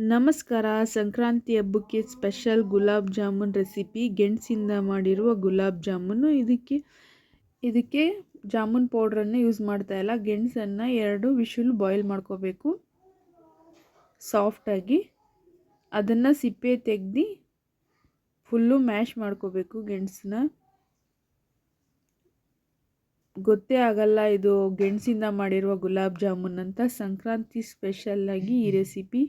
ನಮಸ್ಕಾರ. ಸಂಕ್ರಾಂತಿ ಹಬ್ಬಕ್ಕೆ special gulab jamun recipe. ಗೆಣಸಿಂದ ಮಾಡಿರುವ ಗುಲಾಬ್ ಜಾಮೂನು. ಇದಕ್ಕೆ ಜಾಮೂನ್ ಪೌಡ್ರನ್ನು ಯೂಸ್ ಮಾಡ್ತಾ ಇಲ್ಲ. ಗೆಣಸನ್ನು 2 ವಿಶಲ್ ಬಾಯ್ಲ್ ಮಾಡ್ಕೋಬೇಕು ಸಾಫ್ಟಾಗಿ. ಅದನ್ನು ಸಿಪ್ಪೆ ತೆಗೆದು ಫುಲ್ಲು ಮ್ಯಾಶ್ ಮಾಡ್ಕೋಬೇಕು. ಗೆಣಸನ್ನ ಗೊತ್ತೇ ಆಗಲ್ಲ ಇದು ಗೆಣಸಿಂದ ಮಾಡಿರುವ ಗುಲಾಬ್ ಜಾಮೂನ್ ಅಂತ. ಸಂಕ್ರಾಂತಿ ಸ್ಪೆಷಲ್ಲಾಗಿ ಈ ರೆಸಿಪಿ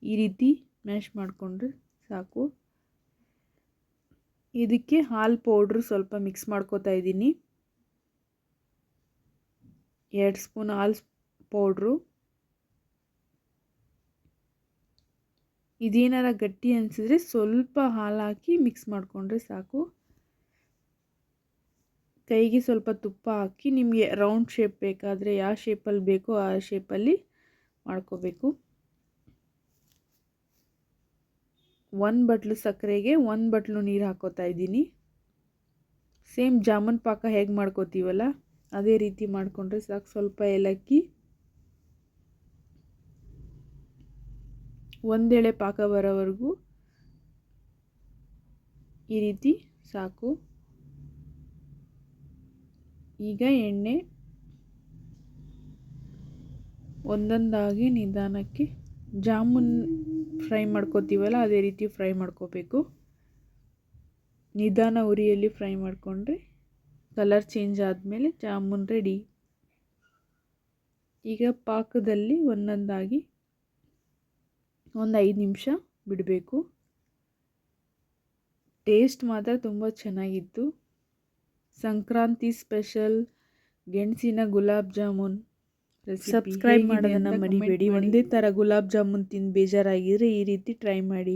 ಈ ರೀತಿ ಮ್ಯಾಶ್ ಮಾಡಿಕೊಂಡ್ರೆ ಸಾಕು. ಇದಕ್ಕೆ ಹಾಲು ಪೌಡ್ರು ಸ್ವಲ್ಪ ಮಿಕ್ಸ್ ಮಾಡ್ಕೋತಾ ಇದ್ದೀನಿ. 2 ಸ್ಪೂನ್ ಹಾಲು ಪೌಡ್ರು. ಇದೇನಾರ ಗಟ್ಟಿ ಅನಿಸಿದ್ರೆ ಸ್ವಲ್ಪ ಹಾಲು ಹಾಕಿ ಮಿಕ್ಸ್ ಮಾಡಿಕೊಂಡ್ರೆ ಸಾಕು. ಕೈಗೆ ಸ್ವಲ್ಪ ತುಪ್ಪ ಹಾಕಿ ನಿಮಗೆ ರೌಂಡ್ ಶೇಪ್ ಬೇಕಾದರೆ ಯಾವ ಶೇಪಲ್ಲಿ ಬೇಕೋ ಆ ಶೇಪಲ್ಲಿ ಮಾಡ್ಕೋಬೇಕು. 1 ಬಟ್ಲು ಸಕ್ಕರೆಗೆ 1 ಬಟ್ಲು ನೀರು ಹಾಕೋತಾ ಇದ್ದೀನಿ. ಸೇಮ್ ಜಾಮೂನ್ ಪಾಕ ಹೇಗೆ ಮಾಡ್ಕೋತೀವಲ್ಲ ಅದೇ ರೀತಿ ಮಾಡಿಕೊಂಡ್ರೆ ಸಾಕು. ಸ್ವಲ್ಪ ಏಲಕ್ಕಿ, 1 ಎಳೆ ಪಾಕ ಬರೋವರೆಗೂ ಈ ರೀತಿ ಸಾಕು. ಈಗ ಎಣ್ಣೆ ಒಂದೊಂದಾಗಿ ನಿಧಾನಕ್ಕೆ ಜಾಮೂನ್ ಫ್ರೈ ಮಾಡ್ಕೋತೀವಲ್ಲ ಅದೇ ರೀತಿ ಫ್ರೈ ಮಾಡ್ಕೋಬೇಕು. ನಿಧಾನ ಉರಿಯಲ್ಲಿ ಫ್ರೈ ಮಾಡಿಕೊಂಡ್ರೆ ಕಲರ್ ಚೇಂಜ್ ಆದಮೇಲೆ ಜಾಮೂನ್ ರೆಡಿ. ಈಗ ಪಾಕದಲ್ಲಿ ಒಂದೊಂದಾಗಿ 5 ನಿಮಿಷ ಬಿಡಬೇಕು. ಟೇಸ್ಟ್ ಮಾತ್ರ ತುಂಬ ಚೆನ್ನಾಗಿತ್ತು. ಸಂಕ್ರಾಂತಿ ಸ್ಪೆಷಲ್ ಗೆಣಸಿನ ಗುಲಾಬ್ ಜಾಮೂನ್ ರೆಸಿಪಿ. ಸಬ್ಸ್ಕ್ರೈಬ್ ಮಾಡೋದನ್ನು ಮರಿಬೇಡಿ. ಒಂದೇ ಥರ ಗುಲಾಬ್ ಜಾಮೂನ್ ತಿಂದು ಬೇಜಾರಾಗಿದ್ದರೆ ಈ ರೀತಿ ಟ್ರೈ ಮಾಡಿ.